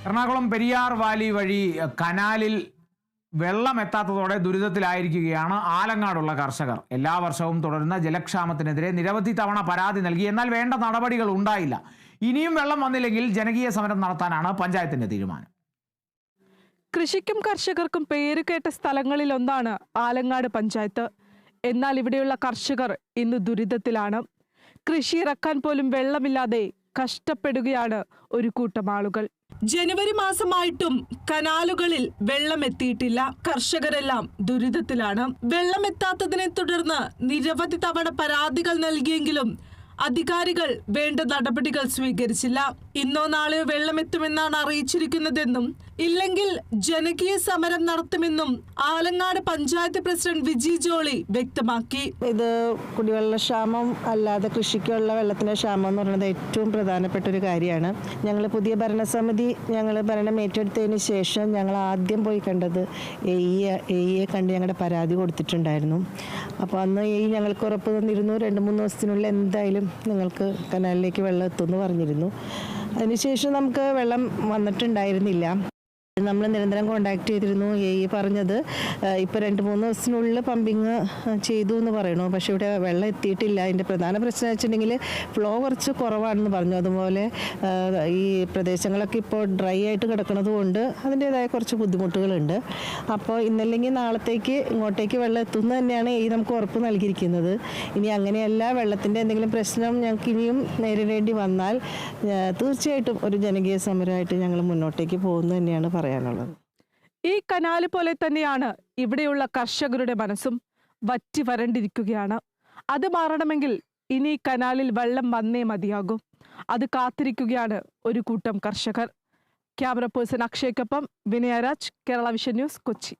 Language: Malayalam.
എറണാകുളം പെരിയാർ വാലി വഴി കനാലിൽ വെള്ളം എത്താത്തതോടെ ദുരിതത്തിലായിരിക്കുകയാണ് ആലങ്ങാടുള്ള കർഷകർ. എല്ലാ വർഷവും തുടരുന്ന ജലക്ഷാമത്തിനെതിരെ നിരവധി തവണ പരാതി നൽകി. എന്നാൽ വേണ്ട നടപടികൾ ഉണ്ടായില്ല. ഇനിയും വെള്ളം വന്നില്ലെങ്കിൽ ജനകീയ സമരം നടത്താനാണ് പഞ്ചായത്തിന്റെ തീരുമാനം. കൃഷിക്കും കർഷകർക്കും പേരുകേട്ട സ്ഥലങ്ങളിലൊന്നാണ് ആലങ്ങാട് പഞ്ചായത്ത്. എന്നാൽ ഇവിടെയുള്ള കർഷകർ ഇന്ന് ദുരിതത്തിലാണ്. കൃഷി ഇറക്കാൻ പോലും വെള്ളമില്ലാതെ കഷ്ടപ്പെടുകയാണ് ഒരു കൂട്ടം ആളുകൾ. ജനുവരി മാസമായിട്ടും കനാലുകളിൽ വെള്ളം എത്തിയിട്ടില്ല. കർഷകരെല്ലാം ദുരിതത്തിലാണ്. വെള്ളം എത്താത്തതിനെ തുടർന്ന് നിരവധി തവണ പരാതികൾ നൽകിയെങ്കിലും അധികാരികൾ വേണ്ട നടപടികൾ സ്വീകരിച്ചില്ല. ഇന്നോ നാളെയോ വെള്ളമെത്തുമെന്നാണ് അറിയിച്ചിരിക്കുന്നതെന്നും ഇല്ലെങ്കിൽ ജനകീയ സമരം നടത്തുമെന്നും ആലങ്ങാട് പഞ്ചായത്ത് പ്രസിഡന്റ് വിജി ജോളി വ്യക്തമാക്കി. ഇത് കുടിവെള്ളക്ഷാമം അല്ലാതെ കൃഷിക്കുള്ള വെള്ളത്തിന്റെ ക്ഷാമം എന്ന് പറയുന്നത് ഏറ്റവും പ്രധാനപ്പെട്ട ഒരു കാര്യമാണ്. ഞങ്ങൾ പുതിയ ഭരണസമിതി ഭരണം ഏറ്റെടുത്തതിന് ശേഷം ഞങ്ങൾ ആദ്യം പോയി കണ്ടത് എയെ കണ്ട് ഞങ്ങളുടെ പരാതി കൊടുത്തിട്ടുണ്ടായിരുന്നു. അപ്പോൾ അന്ന് ഞങ്ങൾക്ക് ഉറപ്പ് തന്നിരുന്നു 2-3 ദിവസത്തിനുള്ളിൽ എന്തായാലും നിങ്ങൾക്ക് കനാലിലേക്ക് വെള്ളം എത്തുമെന്ന് പറഞ്ഞിരുന്നു. അതിനുശേഷം നമുക്ക് വെള്ളം വന്നിട്ടുണ്ടായിരുന്നില്ല. നമ്മൾ നിരന്തരം കോണ്ടാക്ട് ചെയ്തിരുന്നു. പറഞ്ഞത് ഇപ്പോൾ 2-3 ദിവസത്തിനുള്ളിൽ പമ്പിങ് ചെയ്തു എന്ന് പറയണു. പക്ഷേ ഇവിടെ വെള്ളം എത്തിയിട്ടില്ല. അതിൻ്റെ പ്രധാന പ്രശ്നം വെച്ചിട്ടുണ്ടെങ്കിൽ ഫ്ലോ കുറച്ച് കുറവാണെന്ന് പറഞ്ഞു. അതുപോലെ ഈ പ്രദേശങ്ങളൊക്കെ ഇപ്പോൾ ഡ്രൈ ആയിട്ട് കിടക്കുന്നത് കൊണ്ട് അതിൻ്റേതായ കുറച്ച് ബുദ്ധിമുട്ടുകളുണ്ട്. അപ്പോൾ ഇന്നല്ലെങ്കിൽ നാളത്തേക്ക് ഇങ്ങോട്ടേക്ക് വെള്ളം എത്തുന്നു തന്നെയാണ് നമുക്ക് ഉറപ്പ് നൽകിയിരിക്കുന്നത്. ഇനി അങ്ങനെയല്ല, വെള്ളത്തിൻ്റെ എന്തെങ്കിലും പ്രശ്നം ഞങ്ങൾക്ക് ഇനിയും നേരിടേണ്ടി വന്നാൽ തീർച്ചയായിട്ടും ഒരു ജനകീയ സമരമായിട്ട് ഞങ്ങൾ മുന്നോട്ടേക്ക് പോകുന്നു തന്നെയാണ് പറയാനുള്ളത്. ഈ കനാല് പോലെ തന്നെയാണ് ഇവിടെയുള്ള കർഷകരുടെ മനസ്സും. വറ്റി വരണ്ടിരിക്കുകയാണ്. അത് മാറണമെങ്കിൽ ഇനി കനാലിൽ വെള്ളം വന്നേ മതിയാകും. അത് കാത്തിരിക്കുകയാണ് ഒരു കൂട്ടം കർഷകർ. ക്യാമറ പേഴ്സൺ അക്ഷയ്ക്കൊപ്പം വിനയരാജ്, കേരള വിഷൻ ന്യൂസ്, കൊച്ചി.